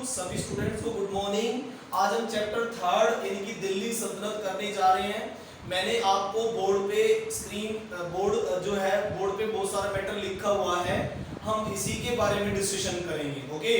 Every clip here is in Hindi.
सभी स्टूडेंट्स को गुड मॉर्निंग। आज हम चैप्टर थर्ड यानी कि दिल्ली सल्तनत करने जा रहे हैं। मैंने आपको बोर्ड पे बोर्ड जो है बोर्ड पे बहुत सारा मैटर लिखा हुआ है, हम इसी के बारे में डिस्कशन करेंगे। ओके,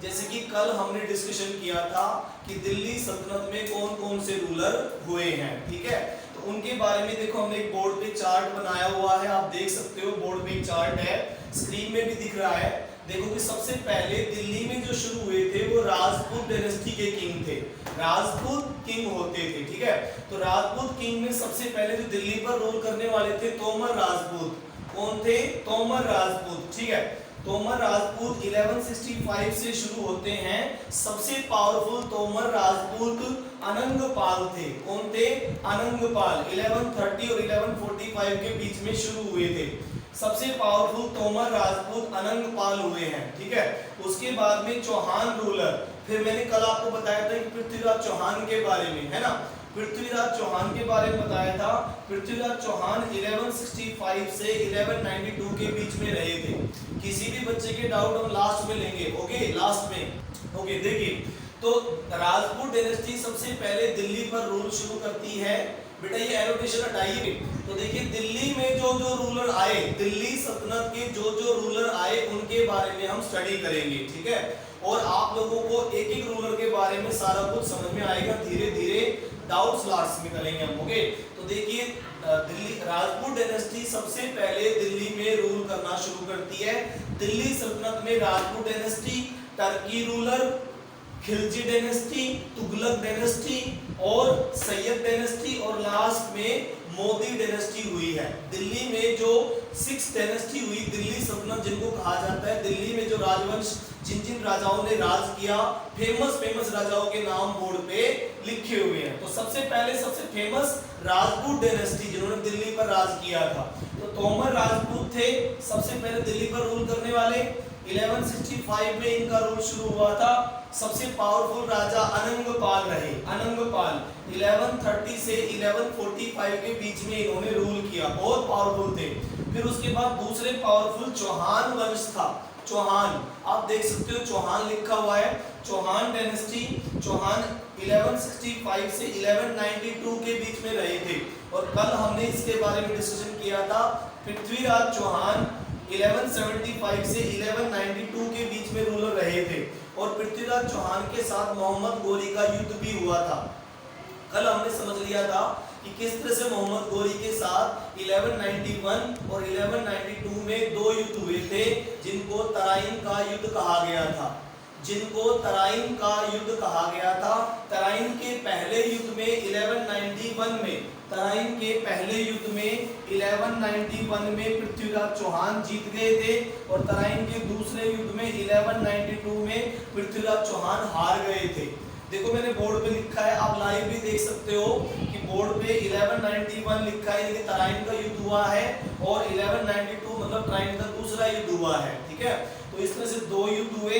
जैसे कि कल हमने डिस्कशन किया था कि दिल्ली सल्तनत में कौन कौन से रूलर हुए हैं, ठीक है। तो उनके बारे में देखो, हमने एक बोर्ड पे चार्ट बनाया हुआ है, आप देख सकते हो। बोर्ड पे एक चार्ट है, स्क्रीन में भी दिख रहा है। देखो कि सबसे पहले दिल्ली में जो शुरू हुए थे वो राजपूत डायनेस्टी के किंग थे, राजपूत किंग होते थे, ठीक है। तो राजपूत किंग में सबसे पहले जो दिल्ली पर रूल करने वाले थे तोमर राजपूत। कौन थे? तोमर राजपूत, ठीक है। तोमर राजपूत 1165 से शुरू होते हैं। सबसे पावरफुल तोमर राजपूत अनंगपाल थे। कौन थे? अनंगपाल 1130 और 1145 के बीच में शुरू हुए थे। सबसे पावरफुल तोमर राजपूत अनंगपाल हुए हैं, ठीक है। उसके बाद में चौहान रूलर, फिर मैंने कल आपको बताया था पृथ्वीराज चौहान के बारे में, है ना। पृथ्वीराज चौहान के बारे में बताया था। पृथ्वीराज चौहान 1165 से 1192 के बीच में रहे थे। किसी भी बच्चे के डाउट हम लास्ट में लेंगे, ओके, लास्ट में। ओके, देखिए तो राजपूत डायनेस्टी सबसे पहले दिल्ली पर रूल शुरू करती है। बेटा ये एनोटेशन हटाइए। तो देखिए दिल्ली में जो जो रूलर आए, दिल्ली सल्तनत के जो जो रूलर आए उनके बारे में हम स्टडी करेंगे, ठीक है। और आप लोगों को एक एक रूलर के बारे में सारा कुछ समझ में आएगा, धीरे धीरे डाउट्स लास्ट में करेंगे हम। ओके, तो देखिए दिल्ली राजपूत डायनेस्टी सबसे पहले दिल्ली में रूल करना शुरू करती है। दिल्ली सल्तनत में Rajput dynasty, Turkey ruler, Khilji dynasty, Tughlaq dynasty और सैयद डायनेस्टी और लास्ट में मोदी डायनेस्टी हुई है। दिल्ली में जो 6 डायनेस्टी हुई, दिल्ली सल्तनत जिनको कहा जाता है, दिल्ली में जो राजवंश जिन जिन राजाओं ने राज किया, फेमस राजाओं के नाम बोर्ड पे लिखे हुए हैं। तो सबसे पहले सबसे फेमस राजपूत डायनेस्टी जिन्होंने दिल्ली पर राज किया था, तो तोमर राजपूत थे सबसे पहले दिल्ली पर रूल करने वाले। 1165 में इनका रूल शुरू हुआ था। सबसे पावरफुल राजा अनंगपाल रहे। अनंगपाल 1130 से 1145 के बीच में इन्होंने रूल किया, बहुत पावरफुल थे। फिर उसके बाद दूसरे पावरफुल चौहान वंश था। चौहान, आप देख सकते हो चौहान लिखा हुआ है। चौहान डायनेस्टी, चौहान 1165 से 1192 के बीच में रहे थे। और कल हमने इसके बारे में डिस्कशन किया था। पृथ्वीराज चौहान 1175 से 1192 के बीच में रूलर रहे थे। और पृथ्वीराज चौहान के साथ मोहम्मद गोरी का युद्ध भी हुआ था। कल हमने समझ लिया था कि किस तरह से मोहम्मद गोरी के साथ 1191 और 1192 में 2 युद्ध हुए थे, जिनको तराइन का युद्ध कहा गया था। जिनको तराइन का युद्ध कहा गया था। तराइन के पहले युद्ध में 1191 में, तराइन के पहले युद्ध में 1191 में पृथ्वीराज चौहान जीत गए थे। और तराइन के दूसरे युद्ध में 1192 में पृथ्वीराज चौहान हार गए थे। देखो मैंने बोर्ड पे लिखा है, आप लाइव भी देख सकते हो कि बोर्ड पे 1191 लिखा है, यानी तराइन का युद्ध हुआ है, और 1192 मतलब तराइन का दूसरा युद्ध हुआ है, ठीक है। तो इस तरह से 2 युद्ध हुए,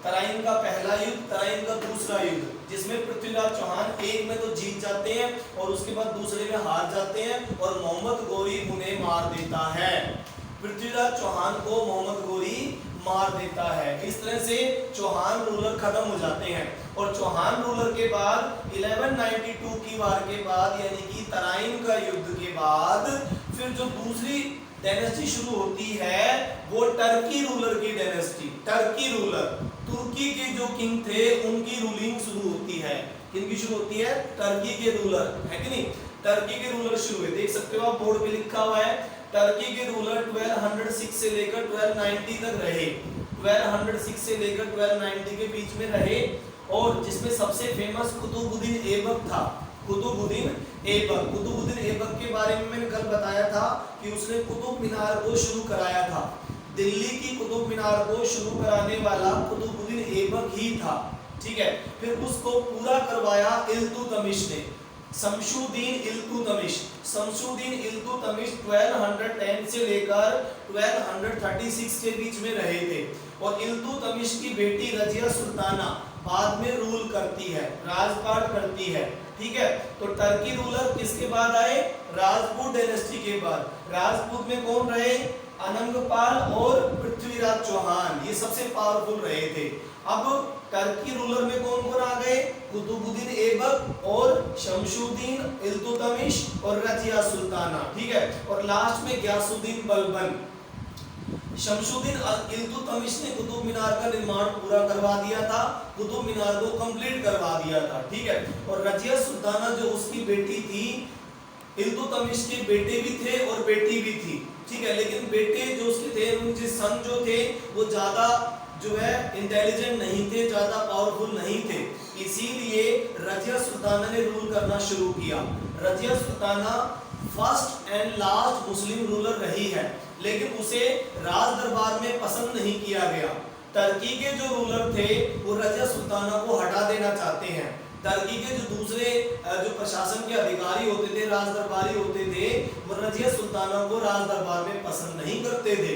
तराइन का पहला युद्ध, तराइन का दूसरा युद्ध, जिसमें पृथ्वीराज चौहान एक में तो जीत जाते हैं और उसके बाद दूसरे में हार जाते हैं और मोहम्मद गोरी उन्हें मार देता है। पृथ्वीराज चौहान को मोहम्मद गोरी मार देता है। इस तरह से चौहान रूलर खत्म हो जाते हैं। और चौहान रूलर के बाद 1192 की वार के बाद, यानी कि तराइन का युद्ध के बाद, फिर जो दूसरी डायनेस्टी शुरू होती है वो टर्की रूलर की डायनेस्टी। टर्की रूलर, तुर्की के जो किंग थे उनकी रूलिंग शुरू होती है। किनकी शुरू होती है? टर्की के रूलर, है कि नहीं। टर्की के रूलर शुरू हुए, देख सकते हो आप बोर्ड पे लिखा हुआ है। टर्की के रूलर 1206 से लेकर 1290 तक रहे। 1206 से लेकर 1290 के बीच में रहे। और जिसमें सबसे फेमस कुतुबुद्दीन ऐबक था। कुतुबुद्दीन ऐबक, कुतुबुद्दीन ऐबक के बारे में मैंने कल बताया था कि उसने कुतुब मीनार को शुरू कराया था। दिल्ली की कुतुब मीनार को शुरू कराने वाला कुतुबुद्दीन ऐबक ही था, ठीक है। फिर उसको पूरा करवाया इल्तुतमिश ने, शमशुद्दीन इल्तुतमिश। शमशुद्दीन इल्तुतमिश 1210 से लेकर 1236 के बीच में रहे थे। और इल्तुतमिश की बेटी रजिया सुल्ताना बाद में रूल करती है, राजपाट करती है, ठीक है। तो टर्की रूलर किसके बाद आए? राजपूत डायनेस्टी के बाद। राजपूत में कौन रहे? अनंगपाल और पृथ्वीराज चौहान, ये सबसे पावरफुल रहे थे। अब टर्की रूलर में कौन कौन आ गए? कुतुबुद्दीन ऐबक और शमशुद्दीन इल्तुतमिश और रजिया सुल्ताना, ठीक है। और लास्ट में गयासुद्दीन बलबन। शमशुद्दीन इल्तुतमिश ने कुतुब मीनार का निर्माण पूरा करवा दिया था, कुतुब मीनार को कंप्लीट करवा दिया था, ठीक है। और रजिया सुल्ताना जो उसकी बेटी थी, इल्तुतमिश के बेटे भी थे और बेटी भी थी, ठीक है। लेकिन बेटे जो उसके थे, उनके सन जो थे वो ज्यादा जो है इंटेलिजेंट नहीं थे, ज्यादा पावरफुल नहीं थे, इसीलिए रजिया सुल्ताना ने रूल करना शुरू किया। Razia Sultana first and last Muslim ruler रही है, लेकिन उसे राज दरबार में पसंद नहीं किया गया। टर्की के जो रूलर थे वो रजिया सुल्ताना को हटा देना चाहते हैं। टर्की के जो दूसरे जो प्रशासन के अधिकारी होते थे, राज दरबारी होते थे, वो रजिया सुल्ताना को राज दरबार में पसंद नहीं करते थे,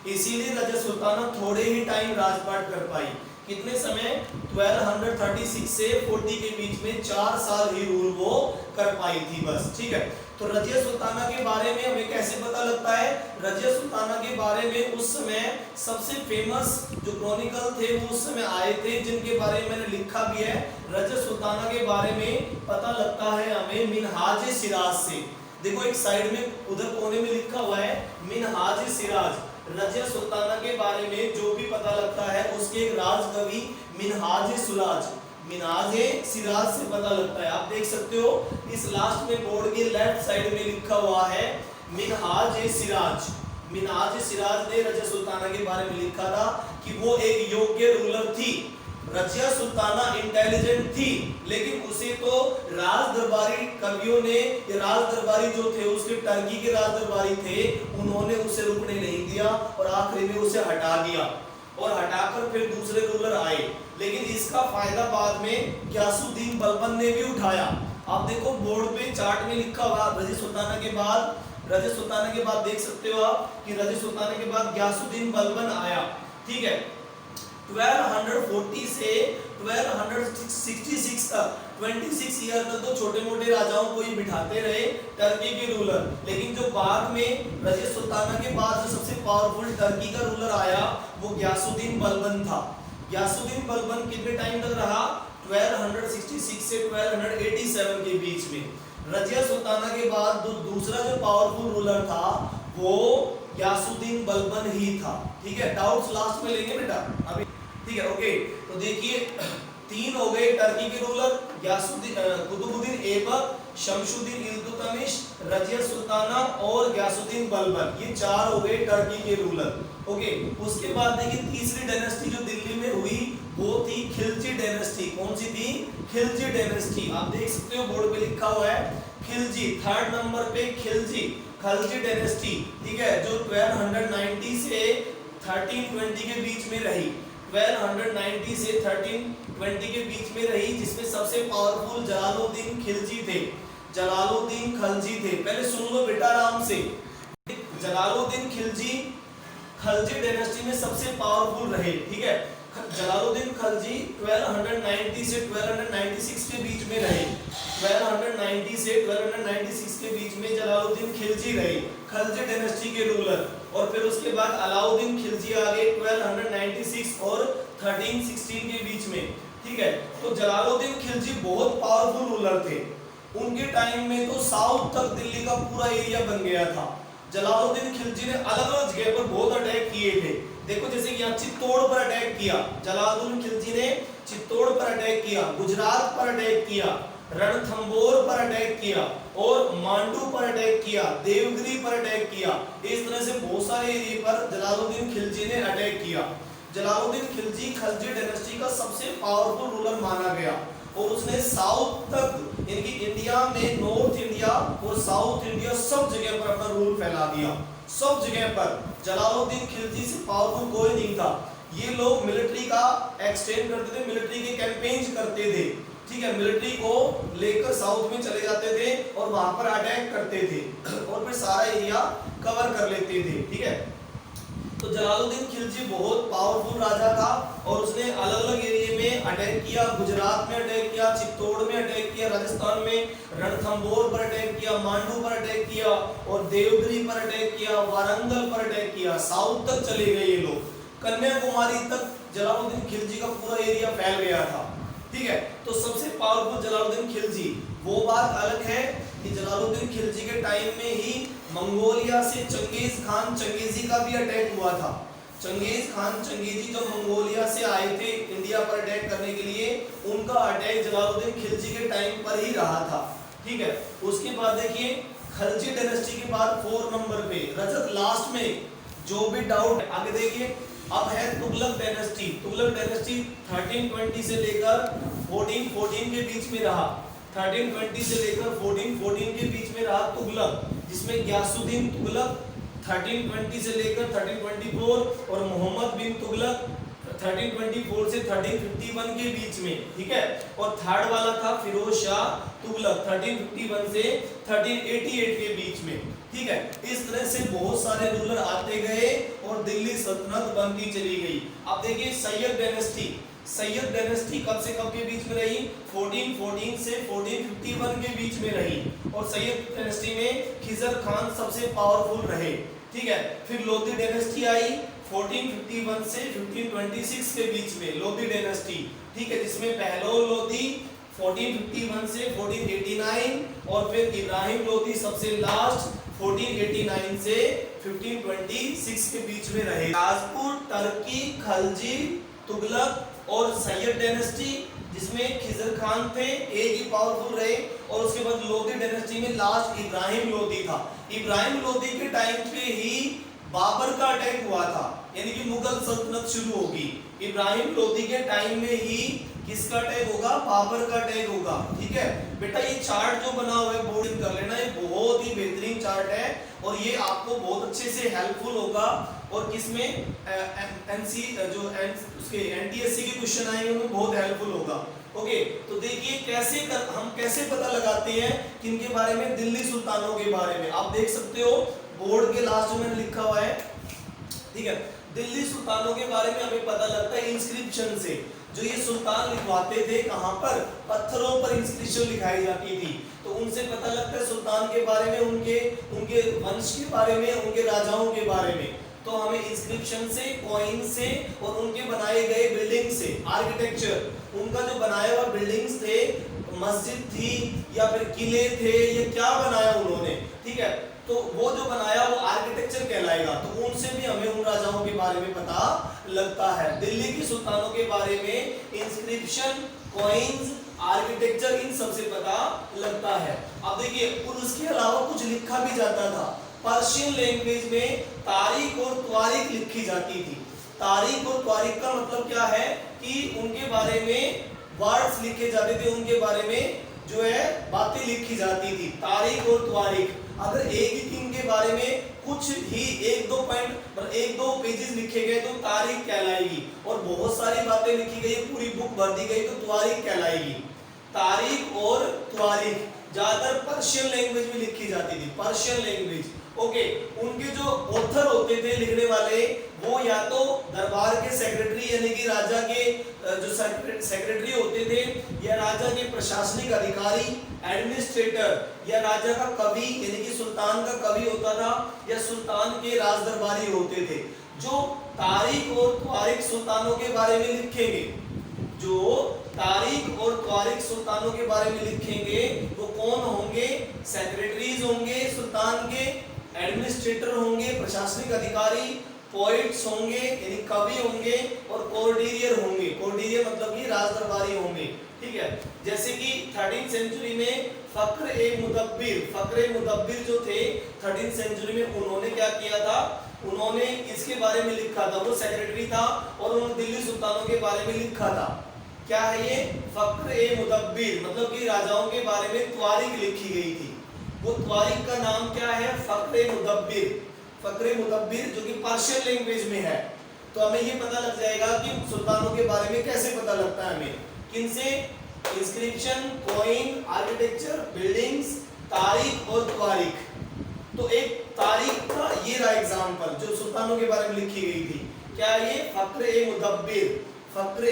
इसीलिए रजिया सुल्ताना थोड़े ही टाइम राजपाट कर पाई। कितने समय? 1236 से 40 के बीच में 4 साल ही रूल वो कर पाई थी बस, ठीक है। तो रजिया सुल्ताना के बारे में हमें कैसे पता लगता है? रजिया सुल्ताना के बारे में उस समय सबसे फेमस जो क्रॉनिकल थे वो उस समय आए थे, जिनके बारे में मैंने लिखा भी है। रजिया सुल्ताना के बारे में पता लगता है हमें मिनहाज सिराज से। देखो एक साइड में उधर कोने में लिखा हुआ है मिनहाज सिराज। रजिया सुल्ताना के बारे में जो भी पता लगता है उसके एक राजकवि मिनहाज सिराज, मिनहाज सिराज से पता लगता है। आप देख सकते हो इस लास्ट में बोर्ड के लेफ्ट साइड में लिखा हुआ है मिनहाज सिराज। मिनहाज सिराज ने रजिया सुल्ताना के बारे में लिखा था कि वो एक योग्य रूलर थी। रजिया सुल्ताना इंटेलिजेंट थी, लेकिन उसे तो राज दरबारी कवियों ने, राज दरबारी जो थे उसके टर्की के राज दरबारी थे, उन्होंने उसे रुकने नहीं दिया और आखिरी में उसे हटा दिया और हटाकर फिर दूसरे रूलर आए। लेकिन इसका फायदा बाद में गयासुद्दीन बलबन ने भी उठाया। आप देखो बोर्ड पे चार्ट में लिखा हुआ रजिया सुल्ताना के बाद देख सकते हो आप कि रजिया सुल्ताना के बाद गयासुद्दीन बलबन आया, ठीक है। 1240 से 1266 तक 26 ईयर तक तो छोटे मोटे राजाओं को ही बिठाते रहे टर्की के रूलर, लेकिन जो बाद में रजिया सुल्ताना के बाद जो सबसे पावरफुल टर्की का रूलर आया वो गयासुद्दीन बलबन था। गयासुद्दीन बलबन कितने टाइम तक रहा? 1266 से 1287 के बीच में। रजिया सुल्ताना के बाद दूसरा जो पावरफुल रूलर था वो गयासुद्दीन बलबन ही था, ठीक है। डाउट्स लास्ट में लेंगे बेटा अभी, ठीक है, ओके। तो देखिए 3 हो गए टर्की के रूलर, कुतुबुद्दीन ऐबक, शमशुद्दीन इल्तुतमिश, रजिया सुल्ताना और गयासुद्दीन बलबन, ये 4 हो गए टर्की के रूलर, ओके। उसके बाद देखिए तीसरी डायनेस्टी जो दिल्ली में हुई वो थी खिलजी डायनेस्टी। कौन सी थी? खिलजी डायनेस्टी। आप देख सकते हो बोर्ड पे लिखा हुआ है खिलजी, 3rd नंबर पे खिलजी डायनेस्टी, ठीक है, जो 1290 से 1320 के बीच में रही। 1290 से 1320 के बीच में रही, जिसमें सबसे पावरफुल जलालुद्दीन खिलजी थे, जलालुद्दीन खिलजी थे। पहले सुन लो बेटा आराम से। जलालुद्दीन खिलजी डायनेस्टी में सबसे पावरफुल रहे, ठीक है। जलालुद्दीन खिलजी 1290 से 1296 के बीच में रहे। 1290 से 1296 के बीच में जलालुद्दीन खिलजी रहे, खिलजी डायनेस्टी के रूलर। और फिर उसके बाद अलाउद्दीन खिलजी आ गए 1296 और 1316 के बीच में, ठीक है। तो जलालुद्दीन खिलजी बहुत पावरफुल रूलर थे। उनके टाइम में तो साउथ तक दिल्ली का पूरा एरिया बन गया था। जलालुद्दीन खिलजी ने अलग अलग जगह पर बहुत अटैक किए थे। देखो जैसे कि यहाँ चित्तौड़ पर अटैक किया, जलालुद्दीन खिलजी ने चित्तौड़ पर अटैक किया, गुजरात पर अटैक किया, रणथंबोर पर अटैक किया और मांडू पर अटैक किया, देवगिरी पर अटैक किया। इस तरह से बहुत सारे एरिया पर जलालुद्दीन खिलजी ने अटैक किया। जलालुद्दीन खिलजी खिलजी डायनेस्टी का सबसे पावरफुल रूलर माना गया और उसने साउथ तक, यानी इंडिया में नॉर्थ इंडिया और साउथ इंडिया सब जगह पर अपना रूल फैला दिया, सब जगह पर। जलालुद्दीन खिलजी से पावरफुल कोई नहीं था। ये लोग मिलिट्री का एक्सटेंड करते थे, मिलिट्री के कैंपेन्स करते थे, ठीक है। मिलिट्री को लेकर साउथ में चले जाते थे और वहां पर अटैक करते थे और फिर सारा एरिया कवर कर लेते थे, ठीक है। तो जलालुद्दीन खिलजी बहुत पावरफुल राजा था और उसने अलग अलग एरिया में अटैक किया। गुजरात में अटैक किया, चित्तौड़ में अटैक किया, राजस्थान में रणथंबोर पर अटैक किया, मांडू पर अटैक किया और देवगिरी पर अटैक किया, वारंगल पर अटैक किया। साउथ तक चले गए ये लोग, कन्याकुमारी तक जलालुद्दीन खिलजी का पूरा एरिया फैल गया था। ठीक है, तो सबसे पावरफुल जलालुद्दीन खिलजी। वो बात अलग है कि जलालुद्दीन खिलजी के टाइम में ही मंगोलिया से चंगेज खान चंगेजी का भी अटैक हुआ था। चंगेज खान चंगेजी जब मंगोलिया से आए थे इंडिया पर अटैक करने के लिए, उनका अटैक जलालुद्दीन खिलजी के टाइम पर ही रहा था। ठीक है, उसके बाद देखिए खलजी डायनेस्टी के बाद 4 नंबर पे रजत लास्ट में जो भी डाउट है आगे देखिए। अब है तुगलक डायनेस्टी। तुगलक डायनेस्टी 1320 से लेकर 1414 के बीच में रहा। 1320 से लेकर 1414 के बीच में रहा तुगलक, जिसमें ग्यासुद्दीन तुगलक 1320 से लेकर 1324 और मोहम्मद बिन तुगलक 1324 से 1351 के बीच में। ठीक है, और थर्ड वाला था फिरोज शाह तुगलक 1351 से 1388 के बीच में। ठीक है, इस तरह से बहुत सारे रूलर आते गए और दिल्ली सल्तनत बनती चली गई। अब देखिए सैयद डायनेस्टी। सैयद डायनेस्टी कब से कब के बीच में रही? 1414 से 1451 के बीच में रही। और सैयद डायनेस्टी में खिजर खान सबसे पावरफुल रहे। ठीक है, फिर लोधी डायनेस्टी आई 1451 से 1526 के बीच में, लोधी डायनेस्टी। ठीक है, जिसमें पहलोन लोधी 1451 से 1489 और फिर इब्राहिम लोधी सबसे लास्ट 1489 से 1526 के बीच में रहे। राजपूत, टर्की, खलजी, तुगलक और सैयद डायनेस्टी जिसमें खिजर खान थे, एक ही पावरफुल रहे। और उसके बाद लोधी डायनेस्टी में लास्ट इब्राहिम लोधी था। इब्राहिम लोधी के टाइम पे ही बाबर का अटैक हुआ था, यानी कि मुगल सल्तनत शुरू होगी। इब्राहिम लोधी के टाइम में ही किसका अटैक होगा? बाबर का अटैक होगा। ठीक है बेटा, ये चार्ट जो बना हुआ है बोर्ड कर लेना, ये बहुत ही बेहतरीन चार्ट है और ये आपको बहुत अच्छे से हेल्पफुल होगा। और किसमें एनसी जो उसके एनटीएससी के क्वेश्चन आएंगे उनमें बहुत हेल्पफुल होगा। ओके, तो देखिए हम कैसे पता लगाते हैं किनके बारे में? दिल्ली सुल्तानों के बारे में। आप देख सकते हो बोर्ड के लास्ट में मैंने लिखा हुआ है। ठीक है, दिल्ली सुल्तानों के बारे में हमें पता लगता है इंस्क्रिप्शन से। जो ये सुल्तान लिखवाते थे कहां पर? पत्थरों पर इंस्क्रिप्शन लिखाई जाती थी, तो उनसे पता लगता है सुल्तान के बारे में, उनके वंश के बारे में, उनके राजाओं के बारे में। तो हमें इंस्क्रिप्शन से, कॉइन से और उनके बनाए गए बिल्डिंग से, आर्किटेक्चर, उनका जो बनाया हुआ बिल्डिंग्स थे, मस्जिद थी या फिर किले थे, ये क्या बनाया उन्होंने। ठीक है, तो वो जो बनाया वो आर्किटेक्चर कहलाएगा। तो उनसे भी हमें उन राजाओं के बारे में पता लगता है। दिल्ली की सुल्तानों के बारे में इंस्क्रिप्शन, कॉइन्स, आर्किटेक्चर, इन सब से पता लगता है। अब देखिए, और उसके अलावा कुछ लिखा भी जाता था। पर्शियन लैंग्वेज में तारीख और त्वारीख लिखी जाती थी। तारीख और त्वारीख का मतलब क्या है कि उनके बारे में वर्ड्स लिखे जाते थे, उनके बारे में जो है बातें लिखी जाती थी। तारीख और त्वारीख, अगर एक ही किंग के बारे में कुछ ही एक दो पेजेस लिखे गए तो तारीख कहलाएगी, और बहुत सारी बातें लिखी गई, पूरी बुक भर दी गई तो त्वारीख कहलाएगी। तारीख और त्वारीख ज्यादातर पर्शियन लैंग्वेज में लिखी जाती थी, पर्शियन लैंग्वेज। ओके, उनके जो ऑथर होते थे, लिखने वाले, वो या तो दरबार के सेक्रेटरी यानी कि राजा के जो सेक्रेटरी होते थे, या राजा के प्रशासनिक अधिकारी, एडमिनिस्ट्रेटर, या राजा का कवि यानी कि सुल्तान का कवि होता था, या सुल्तान के राज दरबारी होते थे। जो तारीख और त्वारीख सुल्तानों के बारे में लिखेंगे, जो तारीख और त्वारीख सुल्तानों के बारे में लिखेंगे वो कौन होंगे? सेक्रेटरीज होंगे सुल्तान के, एडमिनिस्ट्रेटर होंगे, प्रशासनिक अधिकारी, पोइट्स होंगे यानी कवि होंगे, और कोर्डिलियर होंगे। कोर्डिलियर मतलब कि राजदरबारी होंगे। ठीक है, जैसे कि 13th सेंचुरी में फक्र मुदब्बिर जो थे 13th सेंचुरी में, उन्होंने क्या किया था? उन्होंने इसके बारे में लिखा था, वो सेक्रेटरी था और उन्होंने दिल्ली सुल्तानों के बारे में लिखा था। क्या है ये? फक्र मुदब्बिर, मतलब कि राजाओं के बारे में त्वारीख लिखी गई थी। वो त्वारीख का नाम क्या है? फक्र मुदब्बिर। फक्र मुदब्बिर जो कि पर्शियन लैंग्वेज में है। तो हमें ये पता लग जाएगा कि सुल्तानों के बारे में कैसे पता लगता है हमें, किनसे? इंस्क्रिप्शन, कॉइन, आर्किटेक्चर, बिल्डिंग्स, तारीख और त्वारीख। तो एक तारीख का ये रहा एग्जांपल जो सुल्तानों के बारे में लिखी गई थी। क्या ये? फक्र मुदब्बिर, फक्र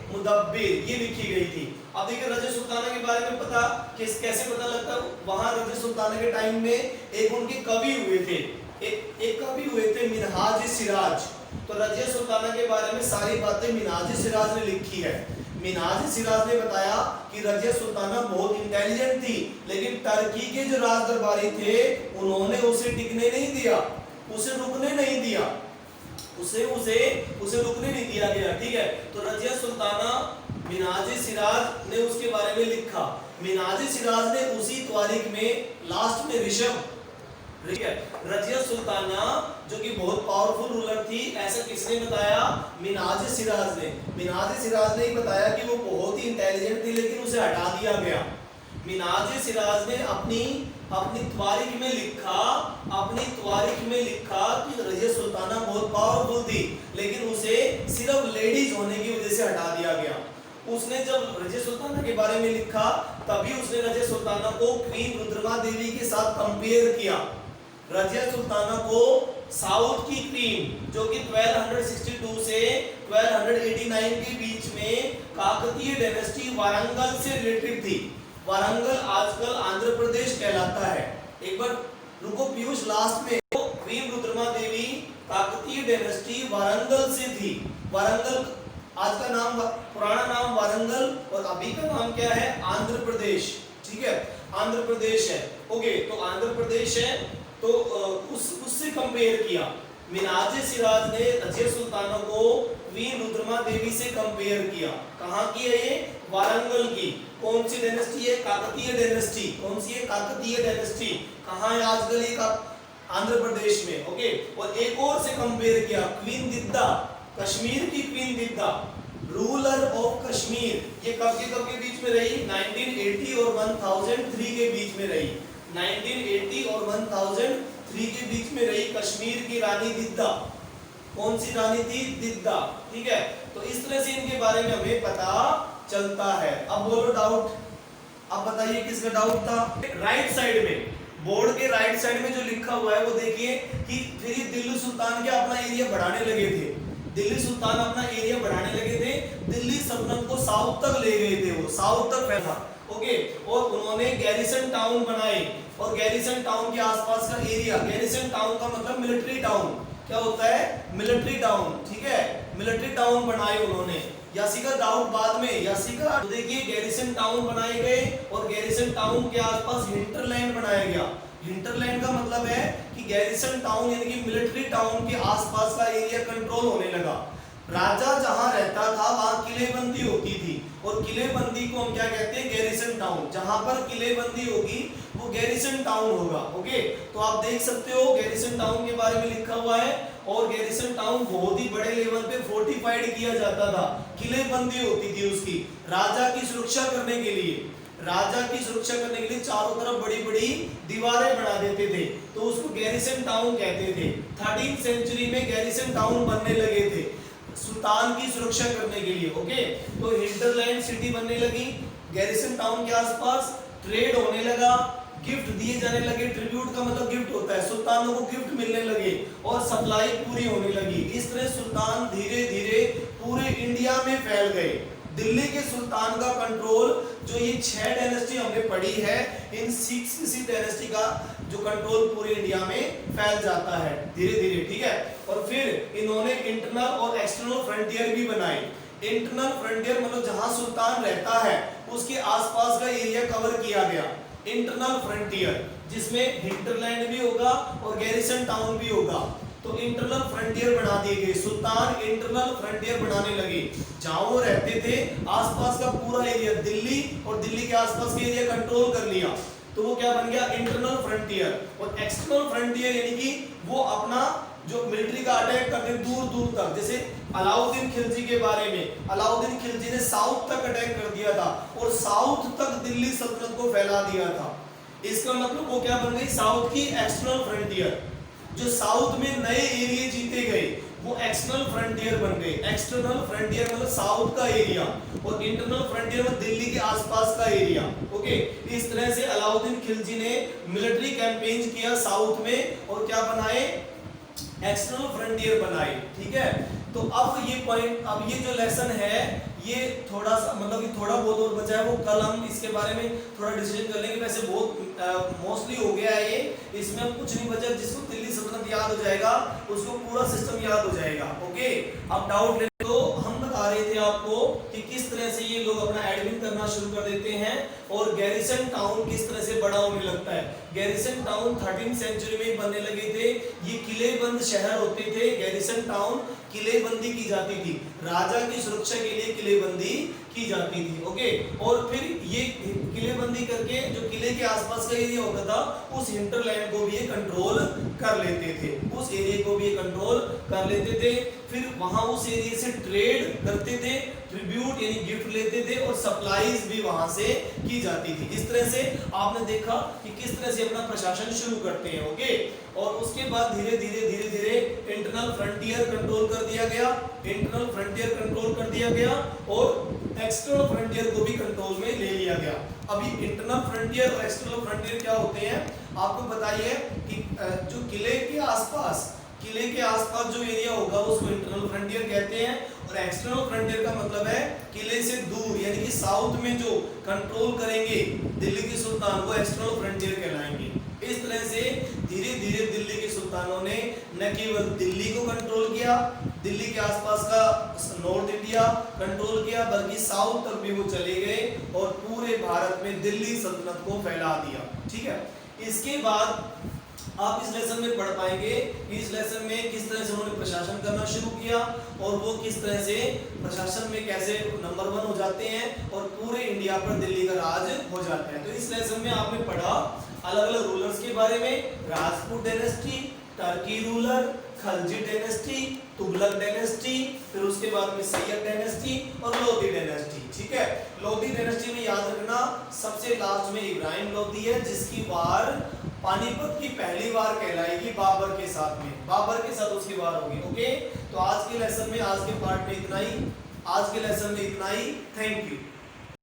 मुदब्बिर ये लिखी गई थी। अब देखिए रज़े सुल्ताना के बारे में पता कैसे पता लगता है? वहां रज़े सुल्ताना के टाइम में एक उनके कवि हुए थे, एक कवि हुए थे मिनहाज सिराज। तो रजिया सुल्ताना के बारे में सारी बातें मिन्हाज सिराज ने लिखी है। मिन्हाज सिराज ने बताया कि रजिया सुल्ताना बहुत इंटेलिजेंट थी, लेकिन टर्की के जो राज दरबारी थे उन्होंने उसे टिकने नहीं दिया, उसे रुकने नहीं दिया, उसे रुकने नहीं दिया गया। ठीक है, तो रजिया सुल्ताना मिन्हाज सिराज ने उसके बारे में लिखा। मिन्हाज सिराज ने उसी तारीख में लास्ट में ऋषभ, ठीक है, रजिया सुल्ताना जो कि बहुत पावरफुल रूलर थी, ऐसा किसने बताया? मिन्हाज सिराज ने। मिन्हाज सिराज ने ही बताया कि वो बहुत ही इंटेलिजेंट थी, लेकिन उसे हटा दिया गया। मिन्हाज सिराज ने अपनी तारीख में लिखा कि रजिया सुल्ताना बहुत पावरफुल थी, लेकिन उसे सिर्फ लेडीज होने की वजह से हटा दिया गया। उसने जब रजिया सुल्ताना के बारे में लिखा तभी उसने रजिया सुल्ताना को क्वीन रुद्रमा देवी के साथ कंपेयर किया। रजिया सुल्ताना को साउथ की क्वीन जो कि 1262 से 1289 के बीच में काकतीय डायनेस्टी वारंगल से रिलेटेड थी। वारंगल आजकल आंध्र प्रदेश कहलाता है। एक बार रुको पीयूष, लास्ट में तो क्वीन रुद्रमा देवी काकतीय डायनेस्टी वारंगल से थी। वारंगल आज का नाम, पुराना नाम वारंगल और अभी का नाम क्या है? आंध्र प्रदेश। ठीक है, आंध्र प्रदेश है। ओके, तो आंध्र प्रदेश है, तो उससे कंपेयर किया। मिन्हाज सिराज ने रजिया सुल्ताना को क्वीन रुद्रमा देवी से कंपेयर किया। कहाँ की है ये? वारंगल की। कौन सी डायनेस्टी है? काकतीय डायनेस्टी। कौन सी है? काकतीय डायनेस्टी। कहाँ है आजकल ये? आंध्र प्रदेश में। ओके, और एक और से कंपेयर किया, क्वीन दिद्दा, कश्मीर की queen Didda, ruler of Kashmir. ये कब के बीच में रही? 1980 और 1003 के बीच में रही। 1980 और 1003 के बीच में रही कश्मीर की रानी दिद्दा। कौन सी रानी थी? दिद्दा। ठीक है, तो इस तरह से इनके बारे में हमें पता चलता है। अब बोलो डाउट। अब बताइए किसका डाउट था? राइट साइड में, बोर्ड के राइट साइड में जो लिखा हुआ है वो देखिए कि फिर दिल्ली सुल्तान के अपना एरिया बढ़ाने लगे थे। दिल्ली सुल्तान अपना एरिया बढ़ाने लगे थे, दिल्ली सल्तनत को साउथ तक ले गए थे, वो साउथ तक फैला। ओके, और उन्होंने गैरिसन टाउन बनाए, और गैरिसन टाउन के आसपास का एरिया, गैरिसन टाउन का मतलब मिलिट्री टाउन। क्या होता है? Military town. ठीक है, मिलिट्री टाउन बनाए उन्होंने। यासी का डाउट बाद में, यासी का तो देखिए गैरिसन टाउन बनाए गए और गैरिसन टाउन के आसपास हिंटरलैंड बनाया गया। हिंटरलैंड का मतलब है कि गैरिसन टाउन यानी कि मिलिट्री टाउन के आसपास का एरिया कंट्रोल होने लगा। राजा जहां रहता था वहां किलेबंदी होती थी, और किलेबंदी को हम क्या कहते हैं? Garrison town. जहां पर किलेबंदी होगी वो गैरिसन टाउन होगा। ओके, तो आप देख सकते हो गैरिसन टाउन के बारे में लिखा हुआ है, और गैरिसन टाउन बहुत ही बड़े लेवल पे फोर्टिफाइड किया जाता था। किलेबंदी होती थी उसकी, राजा की सुरक्षा करने के लिए। राजा की सुरक्षा करने के लिए चारों तरफ बड़ी बड़ी दीवारें बना देते थे, तो उसको गैरिसन टाउन कहते थे। 13वीं सेंचुरी में गैरिसन टाउन बनने लगे थे सुल्तान की सुरक्षा करने के लिए। ओके, तो हिंटरलैंड सिटी बनने लगी, गैरिसन टाउन के आसपास ट्रेड होने लगा, गिफ्ट दिए जाने लगे। ट्रिब्यूट का मतलब गिफ्ट होता है, सुल्तानों को गिफ्ट मिलने लगे और सप्लाई पूरी होने लगी। इस तरह सुल्तान धीरे धीरे पूरे इंडिया में फैल गए। दिल्ली के सुल्तान का कंट्रोल, जो ये 6 डायनेस्टी हमने पढ़ी है, इन 6 इसी डायनेस्टी का जो कंट्रोल पूरे इंडिया में फैल जाता है धीरे धीरे। ठीक है, और फिर इन्होंने इंटरनल और एक्सटर्नल फ्रंटियर भी बनाए। इंटरनल फ्रंटियर मतलब जहां सुल्तान रहता है उसके आसपास का एरिया कवर किया गया। इंटरनल फ्रंटियर जिसमें हिंटरलैंड भी होगा और गैरिसन टाउन भी होगा, तो इंटरनल फ्रंटियर बना दिए गए। सुल्तान इंटरनल फ्रंटियर बनाने लगे, जहां वो रहते थे आसपास का पूरा एरिया, दिल्ली और दिल्ली के आसपास के एरिया कंट्रोल कर लिया, तो वो क्या बन गया? Internal frontier. और एक्सटर्नल फ्रंटियर यानी कि वो अपना जो मिलिट्री का अटैक करते दूर दूर तक, जैसे अलाउद्दीन खिलजी के बारे में, अलाउद्दीन खिलजी ने साउथ तक अटैक कर दिया था और साउथ तक दिल्ली सल्तनत को फैला दिया था। इसका मतलब वो क्या बन गई? साउथ की एक्सटर्नल फ्रंटियर। जो साउथ में नए एरिया जीते गए वो एक्सटर्नल फ्रंटियर बन गए। एक्सटर्नल फ्रंटियर मतलब साउथ का एरिया, और इंटरनल फ्रंटियर मतलब दिल्ली के आसपास का एरिया। ओके, इस तरह से अलाउद्दीन खिलजी ने मिलिट्री कैंपेन किया साउथ में, और क्या बनाए? एक्सटर्नल फ्रंटियर बनाए। ठीक है, तो अब ये पॉइंट, अब ये जो लेसन है ये थोड़ा सा मतलब कि थोड़ा बहुत और बचा है, वो कल हम इसके बारे में थोड़ा डिस्कशन कर लेंगे। वैसे बहुत मोस्टली हो गया है ये, इसमें अब कुछ नहीं बचा। जिसको दिल्ली सल्तनत याद हो जाएगा उसको पूरा सिस्टम याद हो जाएगा। ओके, अब डाउट ले तो हम बता रहे थे आपको कि किस तरह से ये लोग अपना एडमिन करना शुरू कर देते हैं और गैरिसन टाउन किस तरह से बड़ा होने लगता है। गैरिसन टाउन 13वीं सेंचुरी में बनने लगे थे। ये किलेबंद शहर होते थे। गैरिसन टाउन किलेबंदी की जाती थी, राजा की सुरक्षा के लिए किलेबंदी की जाती थी। ओके, और फिर ये किलेबंदी करके जो किले के आसपास का एरिया होता था उस हिंटरलैंड को भी ये कंट्रोल कर लेते थे, उस एरिया को भी ये कंट्रोल कर लेते थे। फिर वहां उस एरिया से ट्रेड करते थे, ट्रिब्यूट यानी गिफ्ट लेते थे और सप्लाईज भी वहां से की जाती थी। इस तरह से आपने देखा कि किस तरह से अपना प्रशासन शुरू करते हैं। ओके, और उसके बाद धीरे धीरे इंटरनल फ्रंटियर कंट्रोल कर दिया गया, इंटरनल फ्रंटियर कंट्रोल कर दिया गया और एक्सटर्नल फ्रंटियर को भी कंट्रोल में ले लिया गया। अभी इंटरनल फ्रंटियर और एक्सटर्नल फ्रंटियर क्या होते हैं आपको बताइए कि जो किले के आसपास जो एरिया होगा उसको इंटरनल फ्रंटियर कहते हैं और एक्सटर्नल फ्रंटियर का मतलब है किले से दूर यानी कि साउथ में जो कंट्रोल करेंगे दिल्ली के सुल्तान वो एक्सटर्नल फ्रंटियर कहलाएंगे। इस तरह से धीरे धीरे दिल्ली के सुल्तानों ने न केवल दिल्ली को कंट्रोल किया, दिल्ली के आसपास का नॉर्थ इंडिया कंट्रोल किया, बल्कि साउथ तक भी वो चले गए और पूरे भारत में दिल्ली सल्तनत को फैला दिया। ठीक है, इसके बाद आप इस लेसन में पढ़ पाएंगे इस लेसन में किस तरह से उन्होंने प्रशासन करना शुरू किया और वो किस तरह से प्रशासन में कैसे नंबर 1 हो जाते हैं और पूरे इंडिया पर दिल्ली का राज हो जाता है। तो इस लेसन में आपने पढ़ा अलग अलग रूलर्स के बारे में, Rajput dynasty, Turkey ruler, Khalji dynasty, Tughlaq dynasty, फिर उसके बाद में सैयद डायनेस्टी और लोधी डायनेस्टी। ठीक है, लोधी डायनेस्टी में याद रखना सबसे लास्ट में इब्राहिम लोधी है जिसकी वार पानीपत की पहली वार कहलाएगी बाबर के साथ में, बाबर के साथ उसकी वार होगी। ओके, तो आज के लेसन में आज के पार्ट में इतना ही, आज के लेसन में इतना ही। Thank you.